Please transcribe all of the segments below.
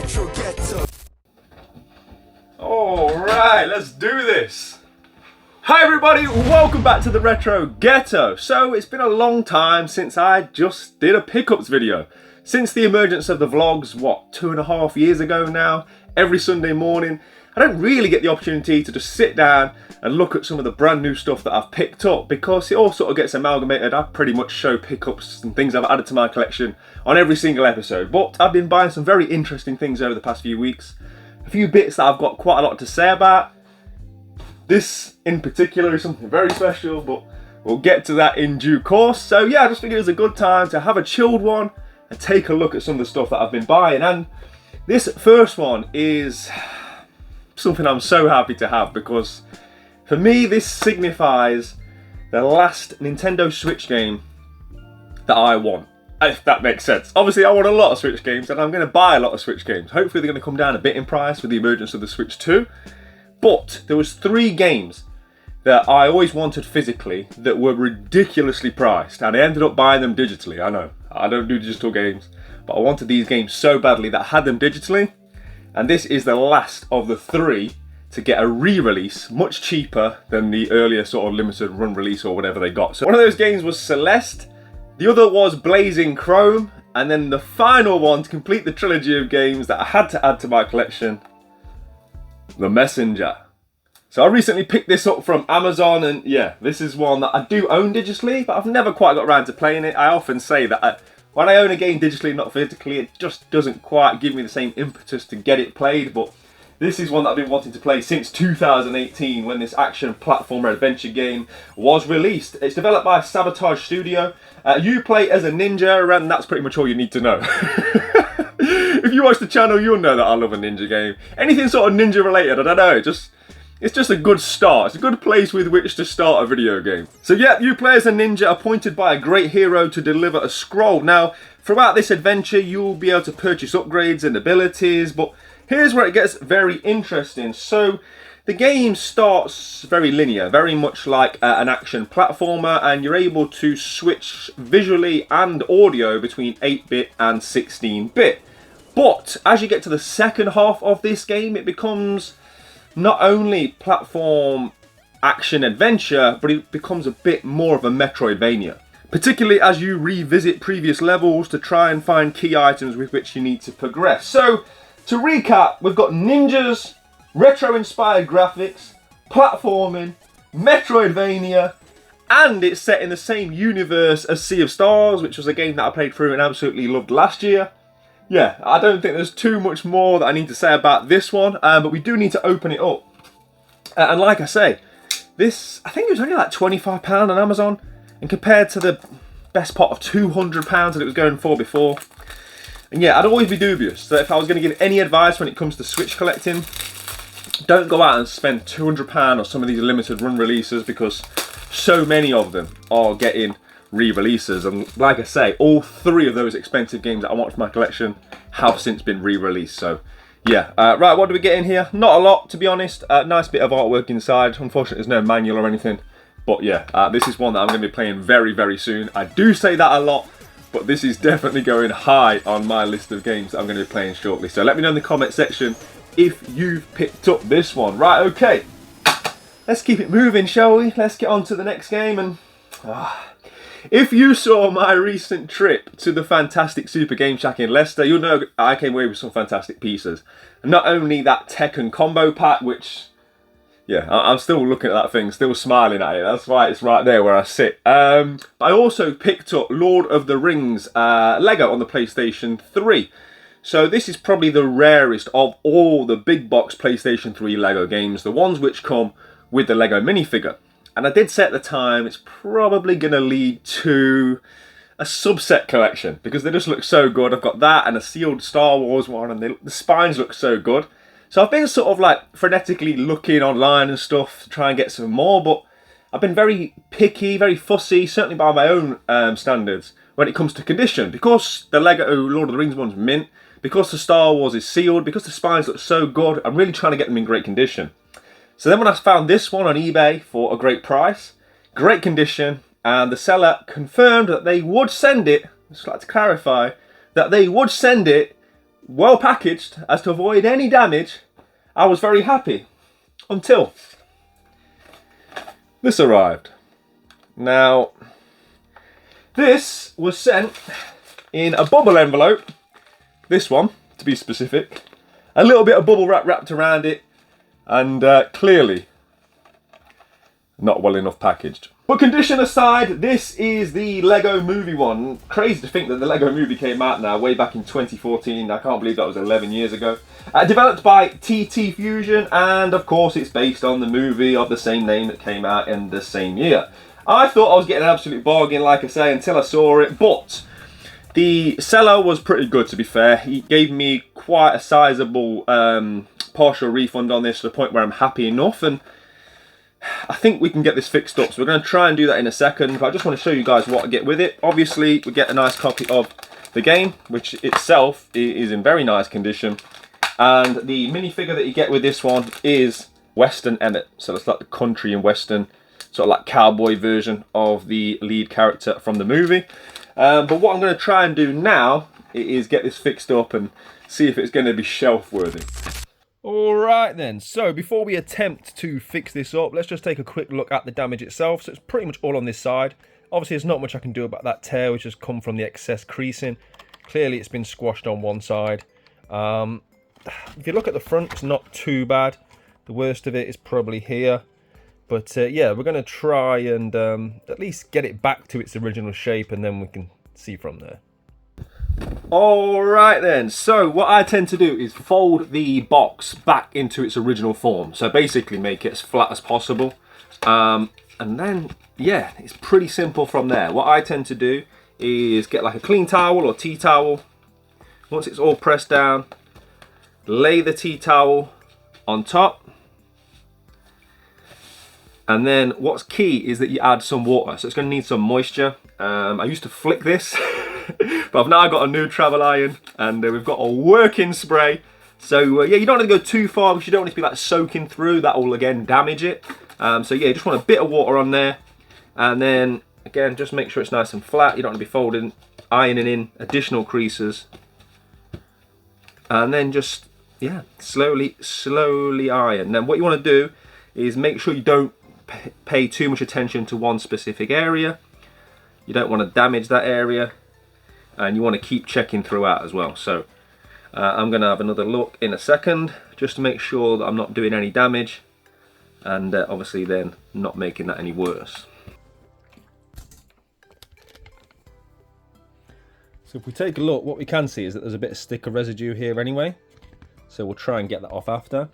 Retro Ghetto. Alright, let's do this. Hi everybody, welcome back to the Retro Ghetto. So it's been a long time since I just did a pickups video. Since the emergence of the vlogs, what, 2.5 years ago now, every Sunday morning, I don't really get the opportunity to just sit down and look at some of the brand new stuff that I've picked up because it all sort of gets amalgamated. I pretty much show pickups and things I've added to my collection on every single episode. But I've been buying some very interesting things over the past few weeks. A few bits that I've got quite a lot to say about. This in particular is something very special, but we'll get to that in due course. So yeah, I just figured it was a good time to have a chilled one and take a look at some of the stuff that I've been buying. And this first one is something I'm so happy to have because for me this signifies the last Nintendo Switch game that I want, if that makes sense. Obviously I want a lot of Switch games and I'm going to buy a lot of Switch games. Hopefully they're going to come down a bit in price with the emergence of the Switch 2. But there was 3 games that I always wanted physically that were ridiculously priced and I ended up buying them digitally. I know, I don't do digital games, but I wanted these games so badly that I had them digitally. And this is the last of the 3 to get a re-release, much cheaper than the earlier sort of limited run release or whatever they got. So one of those games was Celeste, the other was Blazing Chrome, and then the final one to complete the trilogy of games that I had to add to my collection, The Messenger. So I recently picked this up from Amazon, and yeah, this is one that I do own digitally, but I've never quite got around to playing it. I often say that when I own a game digitally, not physically, it just doesn't quite give me the same impetus to get it played, but this is one that I've been wanting to play since 2018 when this action platformer adventure game was released. It's developed by Sabotage Studio. You play as a ninja, and that's pretty much all you need to know. If you watch the channel, you'll know that I love a ninja game. Anything sort of ninja related, I don't know, it's just a good start. It's a good place with which to start a video game. So yeah, you play as a ninja appointed by a great hero to deliver a scroll. Now, throughout this adventure, you'll be able to purchase upgrades and abilities, but here's where it gets very interesting. So the game starts very linear, very much like an action platformer, and you're able to switch visually and audio between 8-bit and 16-bit. But as you get to the second half of this game, it becomes not only platform action adventure, but it becomes a bit more of a Metroidvania. Particularly as you revisit previous levels to try and find key items with which you need to progress. So, to recap, we've got ninjas, retro-inspired graphics, platforming, Metroidvania, and it's set in the same universe as Sea of Stars, which was a game that I played through and absolutely loved last year. Yeah, I don't think there's too much more that I need to say about this one, but we do need to open it up. And like I say, this, I think it was only like £25 on Amazon, and compared to the best part of £200 that it was going for before. And yeah, I'd always be dubious that if I was going to give any advice when it comes to Switch collecting, don't go out and spend £200 on some of these limited run releases because so many of them are getting re-releases, and like I say, all 3 of those expensive games that I want for my collection have since been re-released. So yeah, right, what do we get in here? Not a lot, to be honest. Nice bit of artwork inside. Unfortunately there's no manual or anything, but yeah, this is one that I'm going to be playing very, very soon. I do say that a lot, but this is definitely going high on my list of games that I'm going to be playing shortly. So let me know in the comment section if you've picked up this one. Right, okay, let's keep it moving, shall we? Let's get on to the next game. And if you saw my recent trip to the fantastic Super Game Shack in Leicester, you'll know I came away with some fantastic pieces. And not only that Tekken combo pack, which, yeah, I'm still looking at that thing, still smiling at it. That's why it's right there where I sit. But I also picked up Lord of the Rings Lego on the PlayStation 3. So this is probably the rarest of all the big box PlayStation 3 Lego games, the ones which come with the Lego minifigure. And I did say at the time, it's probably going to lead to a subset collection because they just look so good. I've got that and a sealed Star Wars one, and the spines look so good. So I've been sort of like frenetically looking online and stuff to try and get some more, but I've been very picky, very fussy, certainly by my own standards, when it comes to condition. Because the Lego Lord of the Rings one's mint, because the Star Wars is sealed, because the spines look so good, I'm really trying to get them in great condition. So then when I found this one on eBay for a great price, great condition, and the seller confirmed that they would send it, I'd just like to clarify, that they would send it well packaged as to avoid any damage, I was very happy. Until this arrived. Now, this was sent in a bubble envelope. This one, to be specific. A little bit of bubble wrap wrapped around it, and clearly not well enough packaged. But condition aside, this is the Lego Movie one. Crazy to think that the Lego Movie came out now, way back in 2014. I can't believe that was 11 years ago. Developed by TT Fusion, and of course it's based on the movie of the same name that came out in the same year. I thought I was getting an absolute bargain, like I say, until I saw it, but the seller was pretty good, to be fair. He gave me quite a sizable partial refund on this, to the point where I'm happy enough, and I think we can get this fixed up. So we're going to try and do that in a second, but I just want to show you guys what I get with it. Obviously, we get a nice copy of the game, which itself is in very nice condition. And the minifigure that you get with this one is Western Emmett. So it's like the country and western, sort of like cowboy version of the lead character from the movie. But what I'm going to try and do now is get this fixed up and see if it's going to be shelf worthy. Alright then, so before we attempt to fix this up, let's just take a quick look at the damage itself. So it's pretty much all on this side. Obviously there's not much I can do about that tear, which has come from the excess creasing. Clearly it's been squashed on one side. If you look at the front, it's not too bad. The worst of it is probably here. But yeah, we're going to try and at least get it back to its original shape, and then we can see from there. Alright then, so what I tend to do is fold the box back into its original form. So basically make it as flat as possible. And then, yeah, it's pretty simple from there. What I tend to do is get like a clean towel or tea towel. Once it's all pressed down, lay the tea towel on top. And then what's key is that you add some water. So it's going to need some moisture. I used to flick this. But I've now got a new travel iron, and we've got a working spray. So yeah, you don't want to go too far because you don't want it to be like soaking through. That will again damage it. So yeah, you just want a bit of water on there, and then again just make sure it's nice and flat. You don't want to be folding, ironing in additional creases, and then just yeah, slowly iron. Then what you want to do is make sure you don't pay too much attention to one specific area. You don't want to damage that area. And you want to keep checking throughout as well. So I'm going to have another look in a second, just to make sure that I'm not doing any damage, and obviously then not making that any worse. So if we take a look, what we can see is that there's a bit of sticker residue here anyway. So we'll try and get that off after.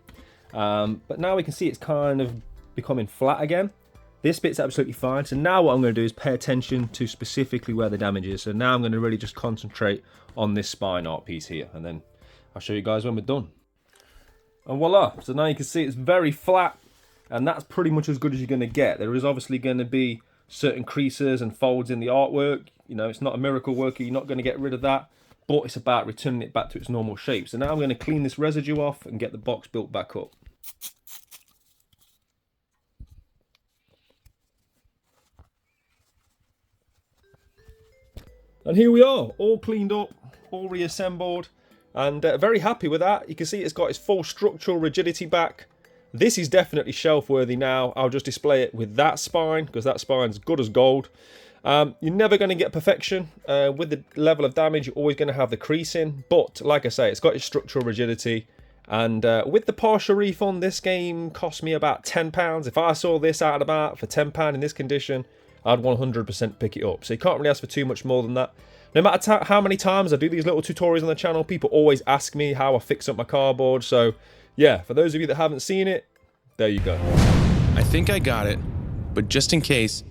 But now we can see it's kind of becoming flat again. This bit's absolutely fine. So now what I'm going to do is pay attention to specifically where the damage is. So now I'm going to really just concentrate on this spine art piece here. And then I'll show you guys when we're done. And voila. So now you can see it's very flat. And that's pretty much as good as you're going to get. There is obviously going to be certain creases and folds in the artwork. You know, it's not a miracle worker. You're not going to get rid of that. But it's about returning it back to its normal shape. So now I'm going to clean this residue off and get the box built back up. And here we are, all cleaned up, all reassembled, and very happy with that. You can see it's got its full structural rigidity back. This is definitely shelf worthy now. I'll just display it with that spine, because that spine's good as gold. You're never going to get perfection. With the level of damage, you're always going to have the creasing, but like I say, it's got its structural rigidity. And with the partial refund, this game cost me about £10. If I saw this out and about for £10 in this condition, I'd 100% pick it up. So you can't really ask for too much more than that. No matter how many times I do these little tutorials on the channel, people always ask me how I fix up my cardboard. So yeah, for those of you that haven't seen it, there you go. I think I got it, but just in case,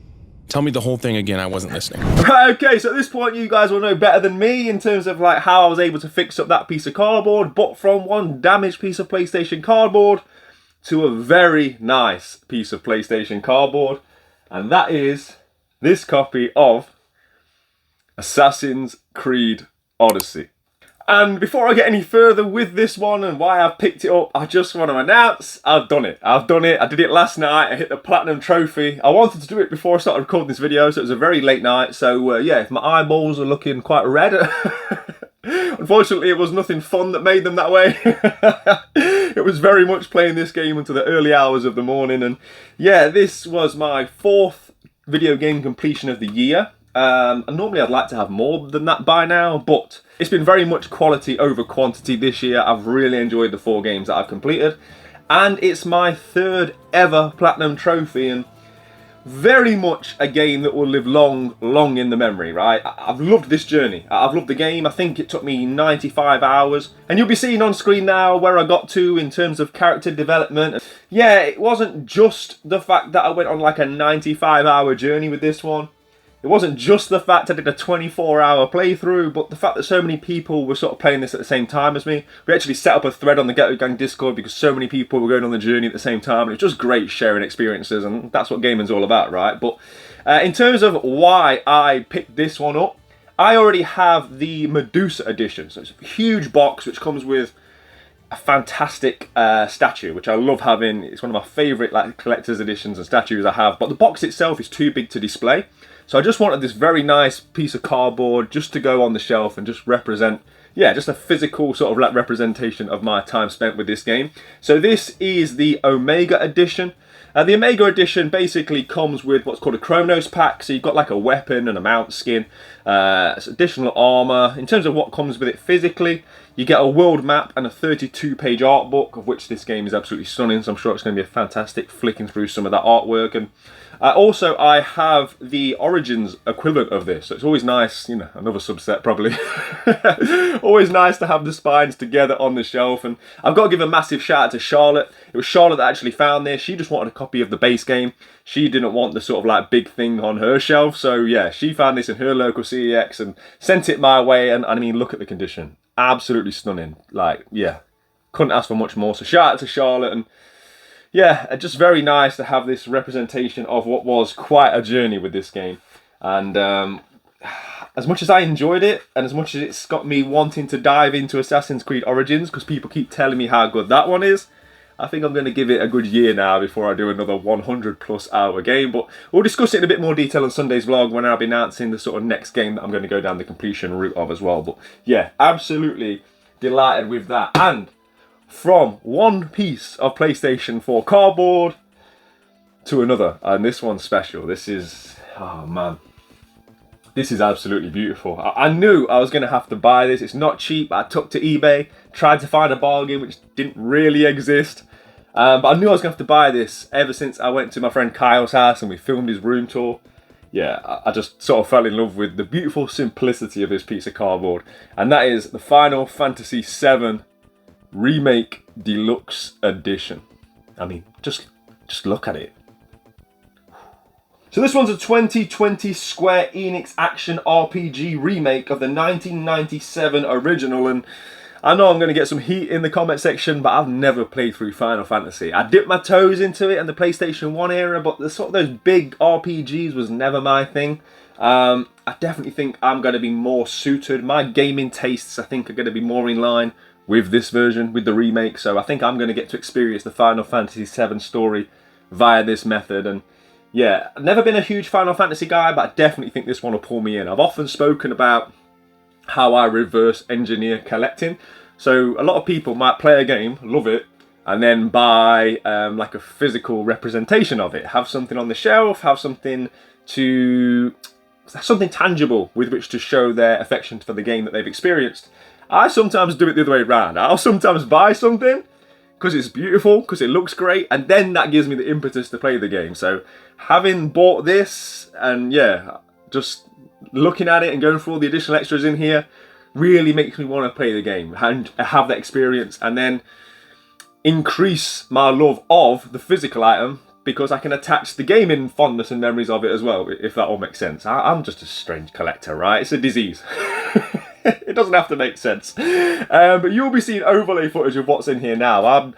tell me the whole thing again. I wasn't listening. Okay, so at this point you guys will know better than me in terms of like how I was able to fix up that piece of cardboard, but from one damaged piece of PlayStation cardboard to a very nice piece of PlayStation cardboard, and that is this copy of Assassin's Creed Odyssey. And before I get any further with this one and why I've picked it up, I just want to announce I've done it. I did it last night. I hit the platinum trophy. I wanted to do it before I started recording this video, so it was a very late night. So yeah, if my eyeballs are looking quite red Unfortunately, it was nothing fun that made them that way. It was very much playing this game until the early hours of the morning. And yeah, this was my 4th video game completion of the year. And normally I'd like to have more than that by now, but it's been very much quality over quantity this year. I've really enjoyed the 4 games that I've completed. And it's my 3rd ever Platinum Trophy, and very much a game that will live long, long in the memory, right? I've loved this journey. I've loved the game. I think it took me 95 hours. And you'll be seeing on screen now where I got to in terms of character development. Yeah, it wasn't just the fact that I went on like a 95-hour journey with this one. It wasn't just the fact I did a 24-hour playthrough, but the fact that so many people were sort of playing this at the same time as me. We actually set up a thread on the Ghetto Gang Discord because so many people were going on the journey at the same time, and it was just great sharing experiences, and that's what gaming's all about, right? But in terms of why I picked this one up, I already have the Medusa edition, so it's a huge box which comes with a fantastic statue, which I love having. It's one of my favourite like collector's editions and statues I have, but the box itself is too big to display. So I just wanted this very nice piece of cardboard just to go on the shelf and just represent, yeah, just a physical sort of like representation of my time spent with this game. So this is the Omega edition. The Omega edition basically comes with what's called a Chronos pack. So you've got like a weapon and a mount skin, additional armor. In terms of what comes with it physically, you get a world map and a 32-page art book, of which this game is absolutely stunning. So I'm sure it's going to be a fantastic flicking through some of that artwork. And also, I have the Origins equivalent of this, so it's always nice, you know, another subset probably. Always nice to have the spines together on the shelf, and I've got to give a massive shout out to Charlotte. It was Charlotte that actually found this. She just wanted a copy of the base game. She didn't want the sort of like big thing on her shelf, so yeah, she found this in her local CEX and sent it my way, and I mean, look at the condition. Absolutely stunning. Like, yeah, couldn't ask for much more, so shout out to Charlotte, and yeah, just very nice to have this representation of what was quite a journey with this game. And as much as I enjoyed it, and as much as it's got me wanting to dive into Assassin's Creed Origins, because people keep telling me how good that one is, I think I'm going to give it a good year now before I do another 100+ hour game. But we'll discuss it in a bit more detail on Sunday's vlog when I'll be announcing the sort of next game that I'm going to go down the completion route of as well. But yeah, absolutely delighted with that. And from one piece of PlayStation 4 cardboard to another, and this one's special. This is, oh man, this is absolutely beautiful. I knew I was going to have to buy this. It's not cheap. I took to eBay, tried to find a bargain which didn't really exist, but I knew I was going to have to buy this ever since I went to my friend Kyle's house and we filmed his room tour. Yeah, I just sort of fell in love with the beautiful simplicity of this piece of cardboard, and that is the Final Fantasy VII Remake Deluxe Edition. I mean, just look at it. So this one's a 2020 Square Enix action RPG remake of the 1997 original, and I know I'm going to get some heat in the comment section, but I've never played through Final Fantasy. I dipped my toes into it in the PlayStation 1 era, but the sort of those big RPGs was never my thing. I definitely think I'm going to be more suited. My gaming tastes, I think, are going to be more in line with this version, with the remake. So I think I'm going to get to experience the Final Fantasy VII story via this method. And yeah, I've never been a huge Final Fantasy guy, but I definitely think this one will pull me in. I've often spoken about how I reverse engineer collecting. So a lot of people might play a game, love it, and then buy like a physical representation of it. Have something on the shelf, have something tangible with which to show their affection for the game that they've experienced. I sometimes do it the other way around. I'll sometimes buy something because it's beautiful, because it looks great, and then that gives me the impetus to play the game. So having bought this, and yeah, just looking at it and going through all the additional extras in here really makes me want to play the game and have that experience, and then increase my love of the physical item because I can attach the gaming fondness and memories of it as well, if that all makes sense. I'm just a strange collector, right? It's a disease. It doesn't have to make sense. But you'll be seeing overlay footage of what's in here now.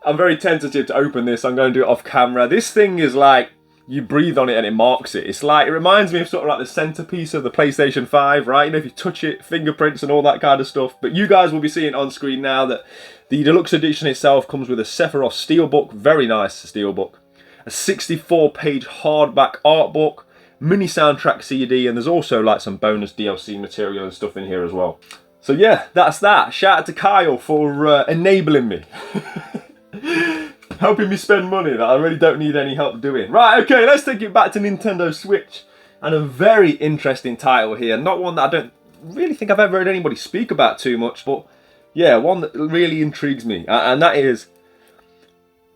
I'm very tentative to open this. I'm going to do it off camera. This thing is like, you breathe on it and it marks it. It's like, it reminds me of sort of like the centerpiece of the PlayStation 5, right? You know, if you touch it, fingerprints and all that kind of stuff. But you guys will be seeing on screen now that the Deluxe Edition itself comes with a Sephiroth steelbook, very nice steelbook, a 64-page hardback art book, mini soundtrack CD, and there's also like some bonus DLC material and stuff in here as well. So yeah, that's that. Shout out to Kyle for enabling me. Helping me spend money that I really don't need any help doing. Right, okay, let's take it back to Nintendo Switch. And a very interesting title here. Not one that I don't really think I've ever heard anybody speak about too much, but yeah, one that really intrigues me. And that is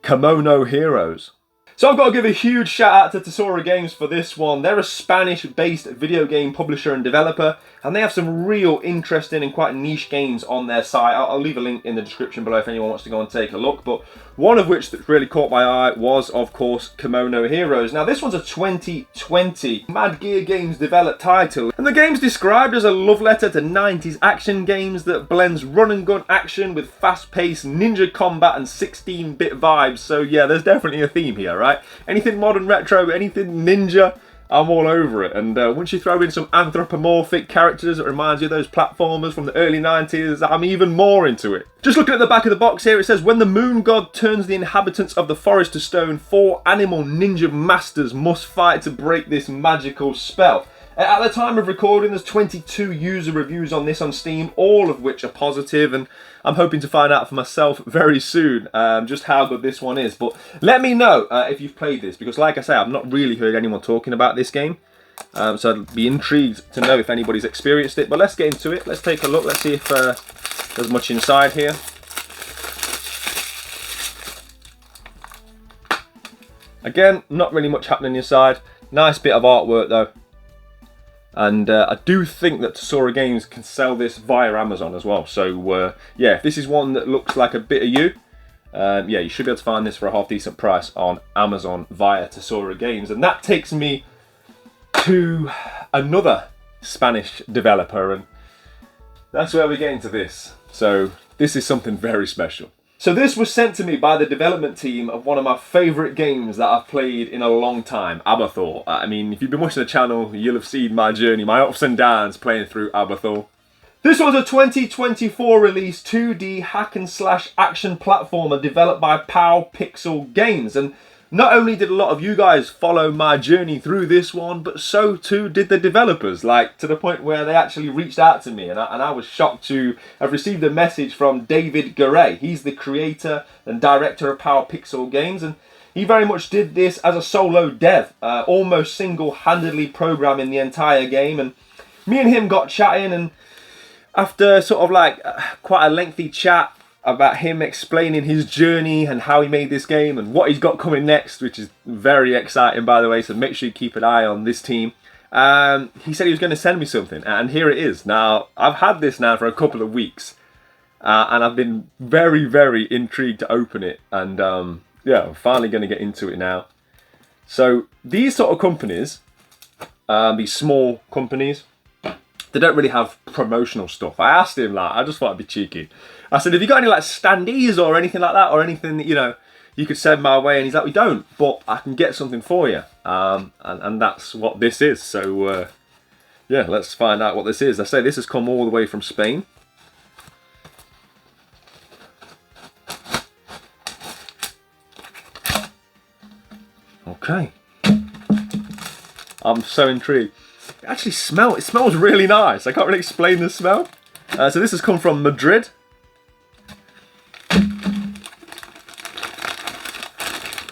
Kimono Heroes. So I've got to give a huge shout out to Tesura Games for this one. They're a Spanish-based video game publisher and developer, and they have some real interesting and quite niche games on their site. I'll leave a link in the description below if anyone wants to go and take a look. But one of which that really caught my eye was, of course, Kimono Heroes. Now this one's a 2020 Mad Gear Games developed title, and the game's described as a love letter to 90s action games that blends run and gun action with fast-paced ninja combat and 16-bit vibes. So yeah, there's definitely a theme here, right? Anything modern retro, anything ninja, I'm all over it. And once you throw in some anthropomorphic characters that reminds you of those platformers from the early 90s, I'm even more into it. Just looking at the back of the box here, it says, when the moon god turns the inhabitants of the forest to stone, 4 animal ninja masters must fight to break this magical spell. At the time of recording, there's 22 user reviews on this on Steam, all of which are positive, and I'm hoping to find out for myself very soon just how good this one is. But let me know if you've played this, because like I say, I've not really heard anyone talking about this game. So I'd be intrigued to know if anybody's experienced it. But let's get into it. Let's take a look. Let's see if there's much inside here. Again, not really much happening inside. Nice bit of artwork though. And I do think that Tesura Games can sell this via Amazon as well. So yeah, if this is one that looks like a bit of you, yeah, you should be able to find this for a half decent price on Amazon via Tesura Games. And that takes me to another Spanish developer, and that's where we get into this. So this is something very special. So this was sent to me by the development team of one of my favourite games that I've played in a long time, Abathor. I mean, if you've been watching the channel, you'll have seen my journey, my ups and downs playing through Abathor. This was a 2024 release 2D hack and slash action platformer developed by POW Pixel Games. And not only did a lot of you guys follow my journey through this one, but so too did the developers, like to the point where they actually reached out to me, and I was shocked to have received a message from David Garay. He's the creator and director of POW Pixel Games, and he very much did this as a solo dev, almost single-handedly programming the entire game. And me and him got chatting, and after sort of like quite a lengthy chat about him explaining his journey and how he made this game and what he's got coming next, which is very exciting, by the way, so make sure you keep an eye on this team. He said he was going to send me something, and here it is. Now, I've had this now for a couple of weeks, and I've been very, very intrigued to open it, and yeah, I'm finally going to get into it now. So, these sort of companies, these small companies, they don't really have promotional stuff. I asked him, like, I just thought I'd be cheeky. I said, have you got any like standees or anything like that, or anything that, you know, you could send my way? And he's like, we don't, but I can get something for you. And that's what this is. So yeah, let's find out what this is. I say this has come all the way from Spain. Okay. I'm so intrigued. It actually it smells really nice. I can't really explain the smell. So this has come from Madrid.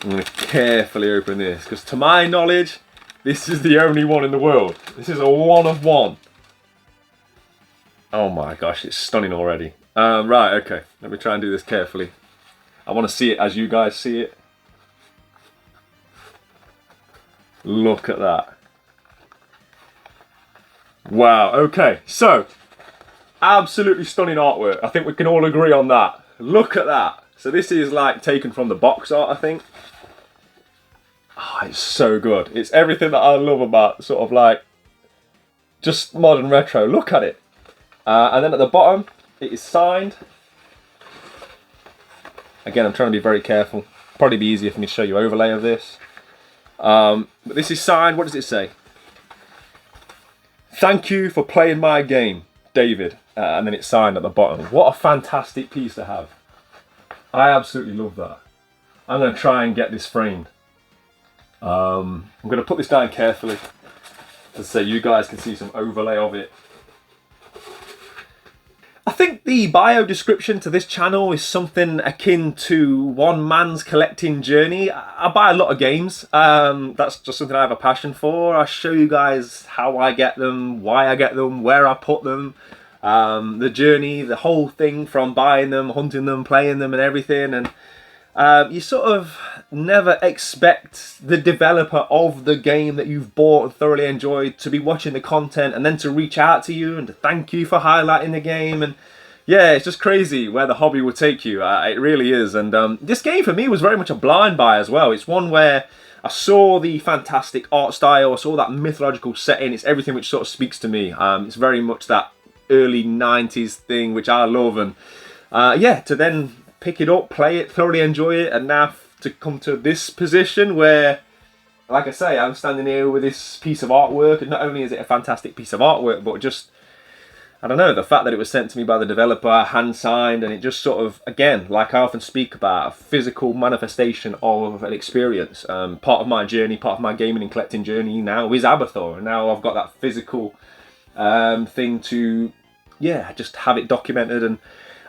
I'm going to carefully open this, because to my knowledge, this is the only one in the world. This is a one of one. Oh my gosh, it's stunning already. Right, okay, let me try and do this carefully. I want to see it as you guys see it. Look at that. Wow, okay, so, absolutely stunning artwork. I think we can all agree on that. Look at that. So this is like taken from the box art, I think. Oh, it's so good. It's everything that I love about sort of like just modern retro. Look at it. And then at the bottom, it is signed. Again, I'm trying to be very careful. Probably be easier for me to show you overlay of this. But this is signed. What does it say? Thank you for playing my game, David. And then it's signed at the bottom. What a fantastic piece to have. I absolutely love that. I'm going to try and get this framed. I'm going to put this down carefully so you guys can see some overlay of it. I think the bio description to this channel is something akin to one man's collecting journey. I buy a lot of games. That's just something I have a passion for. I show you guys how I get them, why I get them, where I put them, the journey, the whole thing from buying them, hunting them, playing them and everything. And you sort of never expect the developer of the game that you've bought and thoroughly enjoyed to be watching the content and then to reach out to you and to thank you for highlighting the game. And yeah, it's just crazy where the hobby will take you. It really is. And this game for me was very much a blind buy as well. It's one where I saw the fantastic art style, I saw that mythological setting. It's everything which sort of speaks to me. It's very much that early 90s thing which I love. And yeah, to then pick it up, play it, thoroughly enjoy it, and now to come to this position where, like I say, I'm standing here with this piece of artwork, and not only is it a fantastic piece of artwork, but just, I don't know, the fact that it was sent to me by the developer, hand-signed, and it just sort of, again, like I often speak about, a physical manifestation of an experience. Part of my journey, part of my gaming and collecting journey now is Abathor, and now I've got that physical thing to, yeah, just have it documented. And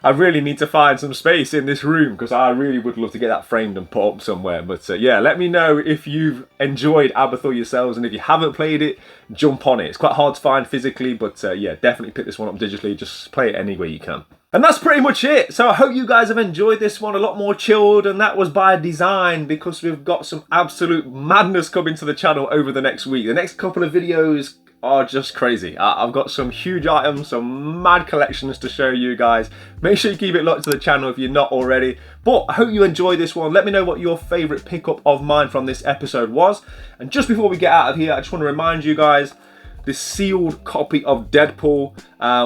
I really need to find some space in this room because I really would love to get that framed and put up somewhere. But yeah, let me know if you've enjoyed Abathor yourselves, and if you haven't played it, jump on it. It's quite hard to find physically, but yeah, definitely pick this one up digitally. Just play it any way you can. And that's pretty much it. So I hope you guys have enjoyed this one, a lot more chilled, and that was by design because we've got some absolute madness coming to the channel over the next week. The next couple of videos are just crazy. I've got some huge items, some mad collections to show you guys. Make sure you keep it locked to the channel if you're not already. But I hope you enjoyed this one. Let me know what your favourite pickup of mine from this episode was. And just before we get out of here, I just want to remind you guys, this sealed copy of Deadpool,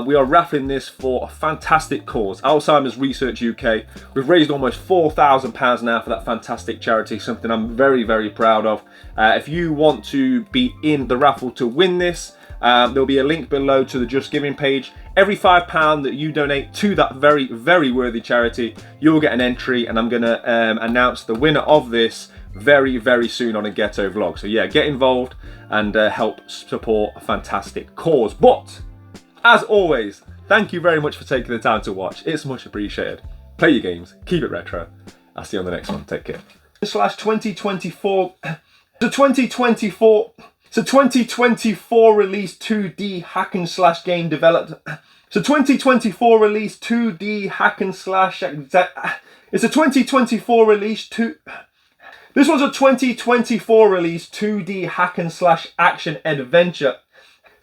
we are raffling this for a fantastic cause, Alzheimer's Research UK. We've raised almost £4,000 now for that fantastic charity, something I'm very, very proud of. If you want to be in the raffle to win this, there'll be a link below to the Just Giving page. Every £5 that you donate to that very, very worthy charity, you'll get an entry, and I'm going to announce the winner of this very, very soon on a Ghetto vlog. So yeah, get involved and help support a fantastic cause. But as always, thank you very much for taking the time to watch. It's much appreciated. Play your games, keep it retro. I'll see you on the next one. Take care. Slash 2024. So 2024 release 2D hack and slash game developed. So 2024 release 2D hack and slash. It's a 2024 release This one's a 2024 release 2D hack and slash action adventure.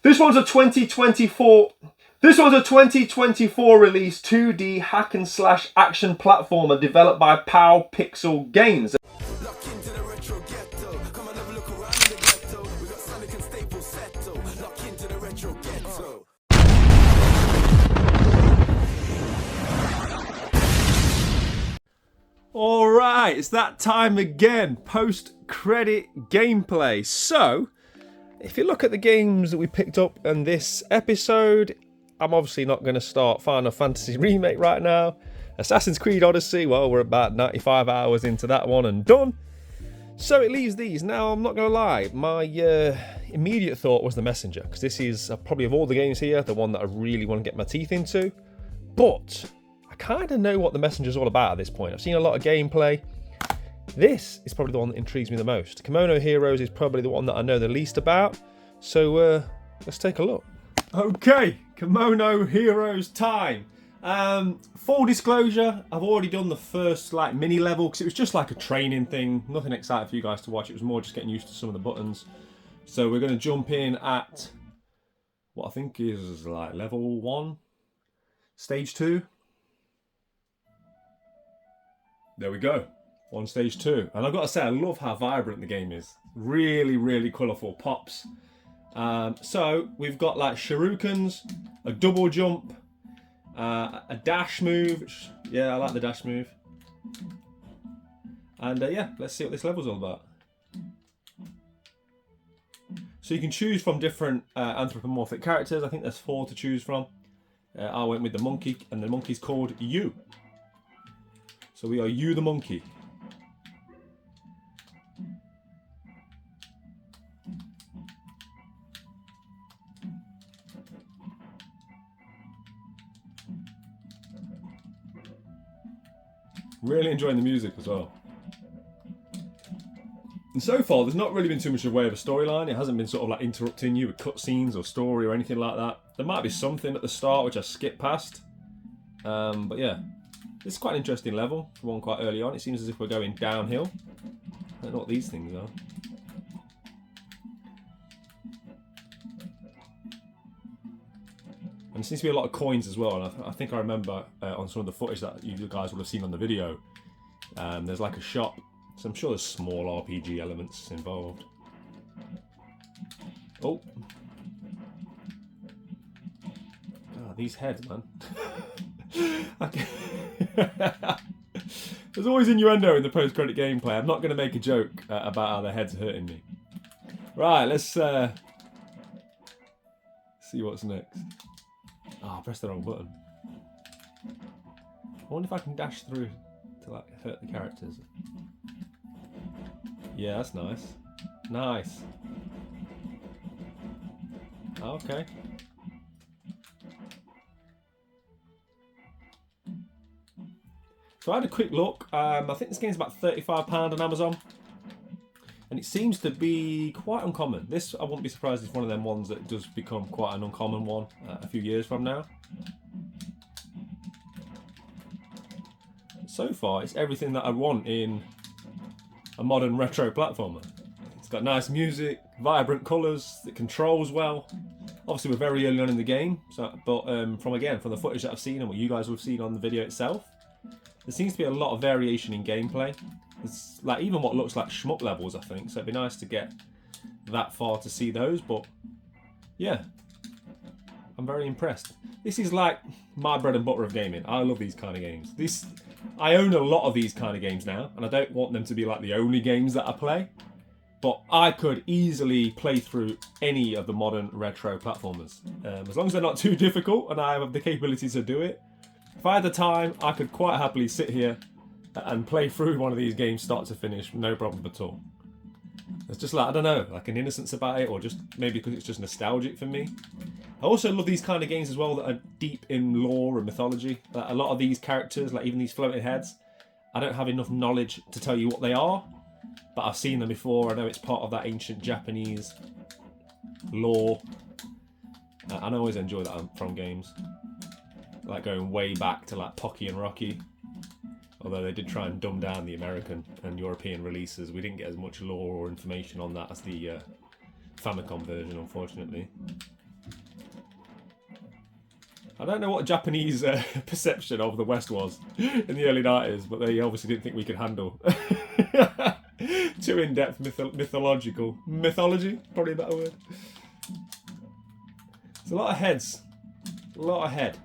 This one's a 2024 release 2D hack and slash action platformer developed by POW Pixel Games. Alright, it's that time again, post-credit gameplay. So, if you look at the games that we picked up in this episode, I'm obviously not going to start Final Fantasy Remake right now. Assassin's Creed Odyssey, well, we're about 95 hours into that one and done. So it leaves these. Now, I'm not going to lie, my immediate thought was The Messenger, because this is probably of all the games here, the one that I really want to get my teeth into. But I kind of know what The Messenger's all about at this point. I've seen a lot of gameplay. This is probably the one that intrigues me the most. Kimono Heroes is probably the one that I know the least about. So let's take a look. Okay, Kimono Heroes time. Full disclosure, I've already done the first mini level because it was just like a training thing. Nothing exciting for you guys to watch. It was more just getting used to some of the buttons. So we're going to jump in at what I think is like level 1, stage 2. There we go, on stage 2. And I've got to say, I love how vibrant the game is. Really, really colourful pops. So we've got like shurikens, a double jump, a dash move, which, yeah, I like the dash move. And yeah, let's see what this level's all about. So you can choose from different anthropomorphic characters. I think there's 4 to choose from. I went with the monkey, and the monkey's called You. So we are You the monkey. Really enjoying the music as well. And so far, there's not really been too much of a way of a storyline. It hasn't been sort of like interrupting you with cutscenes or story or anything like that. There might be something at the start which I skipped past. But yeah, this is quite an interesting level for one quite early on. It seems as if we're going downhill. I don't know what these things are. And there seems to be a lot of coins as well. And I think I remember on some of the footage that you guys would have seen on the video, there's like a shop. So I'm sure there's small RPG elements involved. Oh. God, these heads, man. There's always innuendo in the post-credit gameplay. I'm not going to make a joke about how the head's hurting me. Right, let's see what's next. Oh, I pressed the wrong button. I wonder if I can dash through to like hurt the characters. Yeah, that's nice. Nice. Okay. So I had a quick look. I think this game's about £35 on Amazon. And it seems to be quite uncommon. This, I wouldn't be surprised if it's one of them ones that does become quite an uncommon one a few years from now. So far, it's everything that I want in a modern retro platformer. It's got nice music, vibrant colours, it controls well. Obviously, we're very early on in the game, but from the footage that I've seen and what you guys will have seen on the video itself, there seems to be a lot of variation in gameplay. It's like even what looks like shmup levels, I think. So it'd be nice to get that far to see those. But yeah, I'm very impressed. This is like my bread and butter of gaming. I love these kind of games. I own a lot of these kind of games now, and I don't want them to be like the only games that I play. But I could easily play through any of the modern retro platformers. As long as they're not too difficult and I have the capability to do it. If I had the time, I could quite happily sit here and play through one of these games start to finish, no problem at all. It's just like, I don't know, like an innocence about it, or just maybe because it's just nostalgic for me. I also love these kind of games as well that are deep in lore and mythology. Like a lot of these characters, like even these floating heads, I don't have enough knowledge to tell you what they are, but I've seen them before. I know it's part of that ancient Japanese lore. And I always enjoy that from games. Like going way back to like Pocky and Rocky. Although they did try and dumb down the American and European releases. We didn't get as much lore or information on that as the Famicom version, unfortunately. I don't know what Japanese perception of the West was in the early 90s, but they obviously didn't think we could handle too in-depth mythology, probably a better word. It's a lot of heads. A lot of head.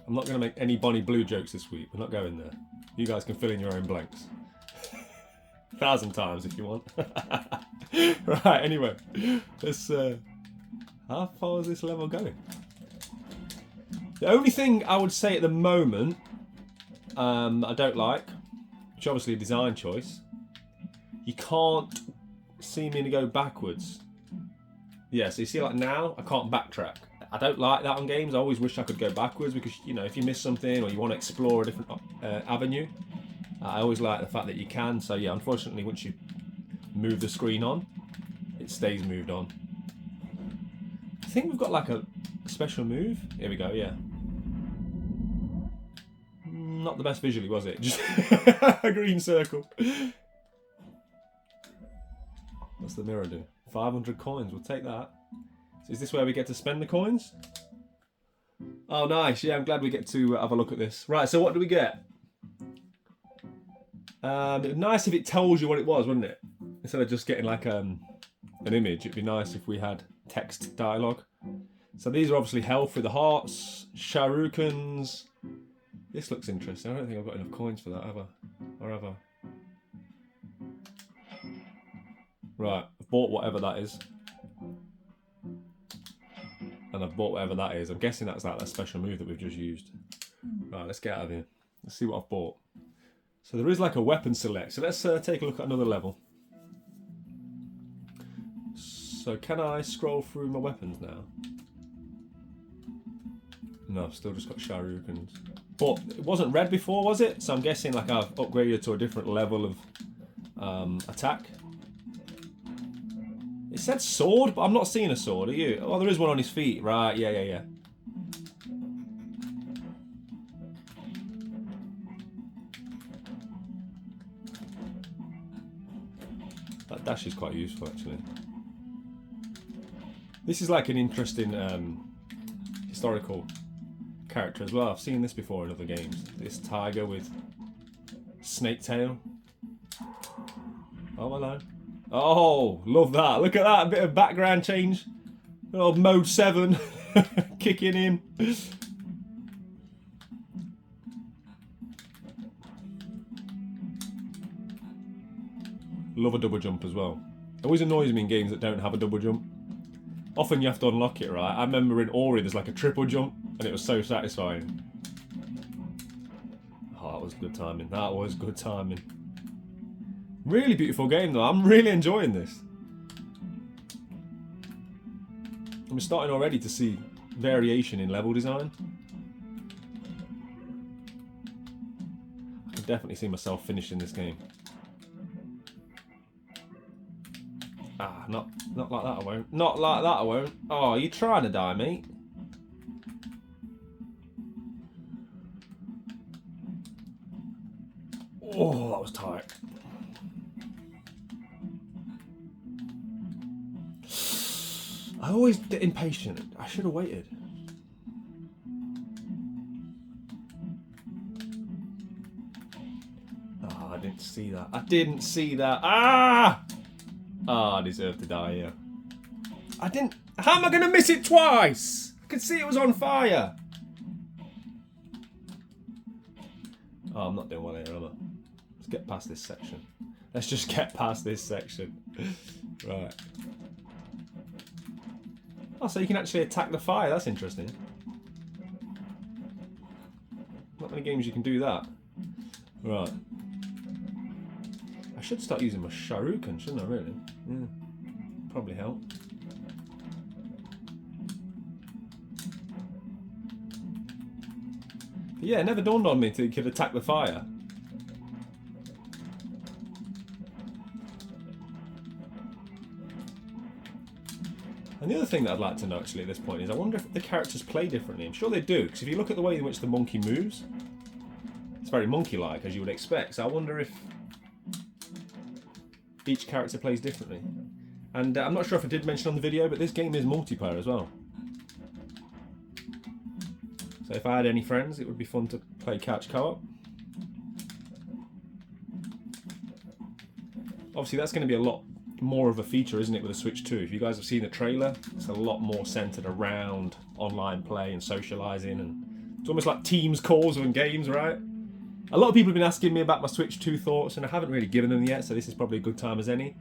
I'm not going to make any Bonnie Blue jokes this week. We're not going there. You guys can fill in your own blanks. 1,000 times if you want. Right, anyway. Let's, how far is this level going? The only thing I would say at the moment I don't like, which is obviously a design choice, you can't see me to go backwards. Yeah, so you see like now, I can't backtrack. I don't like that on games. I always wish I could go backwards because, you know, if you miss something or you want to explore a different avenue, I always like the fact that you can. So yeah, unfortunately, once you move the screen on, it stays moved on. I think we've got like a special move. Here we go, yeah. Not the best visually, was it? Just a green circle. What's the mirror do? 500 coins, we'll take that. So is this where we get to spend the coins? Oh, nice. Yeah, I'm glad we get to have a look at this. Right, so what do we get? It'd be nice if it tells you what it was, wouldn't it? Instead of just getting like an image, it'd be nice if we had text dialogue. So these are obviously health with the hearts, Sharukans. This looks interesting. I don't think I've got enough coins for that, have I? Or have I? Right, I've bought whatever that is. And I've bought whatever that is. I'm guessing that's like that special move that we've just used. Right, let's get out of here. Let's see what I've bought. So there is like a weapon select. So let's take a look at another level. So can I scroll through my weapons now? No, I've still just got Sharukans. But it wasn't red before, was it? So I'm guessing like I've upgraded to a different level of attack. It said sword, but I'm not seeing a sword, are you? Oh, there is one on his feet. Right, yeah. That dash is quite useful, actually. This is like an interesting historical character as well. I've seen this before in other games. This tiger with snake tail. Oh, hello. Oh, love that. Look at that. A bit of background change. Oh, mode 7 kicking in. Love a double jump as well. It always annoys me in games that don't have a double jump. Often you have to unlock it, right? I remember in Ori there's like a triple jump and it was so satisfying. Oh, that was good timing. That was good timing. Really beautiful game though. I'm really enjoying this. I'm starting already to see variation in level design. I can definitely see myself finishing this game. Ah, not like that I won't. Not like that I won't. Oh, you trying to die, mate? Oh, that was tight. I always get impatient. I should have waited. Oh, I didn't see that. I didn't see that. Ah! Ah, I deserve to die here. I didn't... How am I going to miss it twice? I could see it was on fire. Oh, I'm not doing well here, am I? Let's get past this section. Let's just get past this section. Right. Oh, so you can actually attack the fire. That's interesting. Not many games you can do that. Right. I should start using my Shuriken, shouldn't I, really? Yeah. Probably help. But yeah, it never dawned on me that you could attack the fire. And the other thing that I'd like to know actually at this point is I wonder if the characters play differently. I'm sure they do, because if you look at the way in which the monkey moves, it's very monkey-like, as you would expect. So I wonder if each character plays differently. And I'm not sure if I did mention on the video, but this game is multiplayer as well. So if I had any friends, it would be fun to play couch co-op. Obviously that's going to be a lot more of a feature, isn't it, with the Switch 2? If you guys have seen the trailer, it's a lot more centered around online play and socializing, and it's almost like Teams calls and games, right? A lot of people have been asking me about my Switch 2 thoughts, and I haven't really given them yet, so this is probably a good time as any.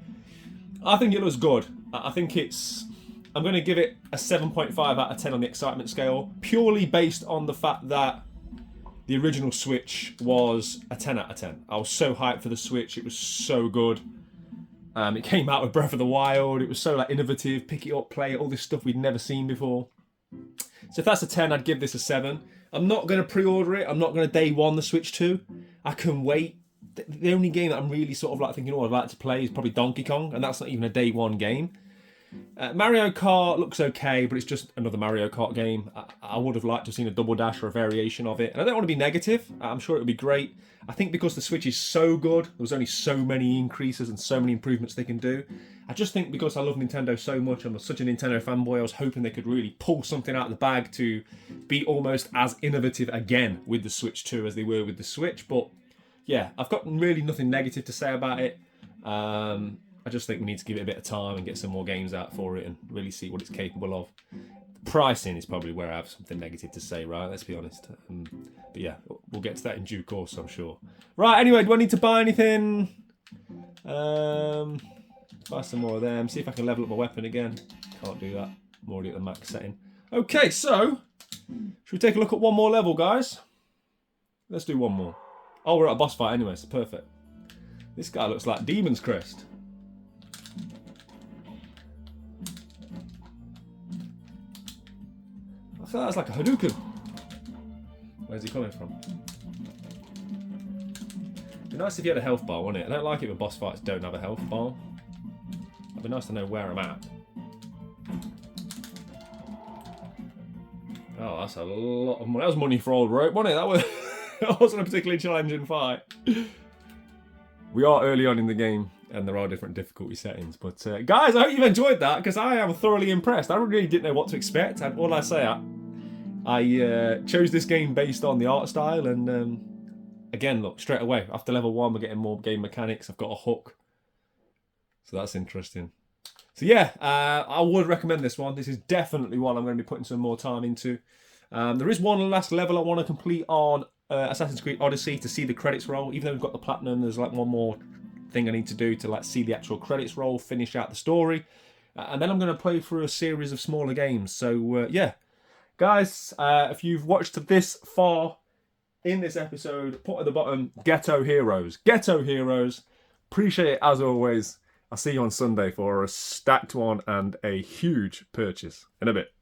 I think it looks good. I think it's... I'm going to give it a 7.5 out of 10 on the excitement scale, purely based on the fact that the original Switch was a 10 out of 10. I was so hyped for the Switch, it was so good. It came out with Breath of the Wild, it was so like innovative, pick it up, play it, all this stuff we'd never seen before. So if that's a 10, I'd give this a 7. I'm not going to pre-order it, I'm not going to day one the Switch 2. I can wait. The only game that I'm really sort of like thinking, oh, I'd like to play is probably Donkey Kong, and that's not even a day one game. Mario Kart looks okay, but it's just another Mario Kart game. I would have liked to have seen a double dash or a variation of it. And I don't want to be negative. I'm sure it would be great. I think because the Switch is so good, there was only so many increases and so many improvements they can do. I just think because I love Nintendo so much, I'm such a Nintendo fanboy, I was hoping they could really pull something out of the bag to be almost as innovative again with the Switch 2 as they were with the Switch. But yeah, I've got really nothing negative to say about it. I just think we need to give it a bit of time and get some more games out for it and really see what it's capable of. The pricing is probably where I have something negative to say, right? Let's be honest. But yeah, we'll get to that in due course, I'm sure. Right, anyway, do I need to buy anything? Buy some more of them. See if I can level up my weapon again. Can't do that. I'm already at the max setting. Okay, so should we take a look at one more level, guys? Let's do one more. Oh, we're at a boss fight anyway, so perfect. This guy looks like Demon's Crest. I thought that was like a Hadouken. Where's he coming from? It'd be nice if you had a health bar, wouldn't it? I don't like it when boss fights don't have a health bar. It'd be nice to know where I'm at. Oh, that's a lot of money. That was money for old rope, wasn't it? That wasn't a particularly challenging fight. We are early on in the game, and there are different difficulty settings. But guys, I hope you've enjoyed that, because I am thoroughly impressed. I really didn't know what to expect. All I say, I chose this game based on the art style, and again, look, straight away, after level 1, we're getting more game mechanics. I've got a hook. So that's interesting. So yeah, I would recommend this one. This is definitely one I'm going to be putting some more time into. There is one last level I want to complete on Assassin's Creed Odyssey to see the credits roll. Even though we've got the platinum, there's like one more thing I need to do to like see the actual credits roll, finish out the story. And then I'm going to play through a series of smaller games. So yeah, guys, if you've watched this far in this episode, put at the bottom Ghetto Heroes. Ghetto Heroes. Appreciate it as always. I'll see you on Sunday for a stacked one and a huge purchase. In a bit.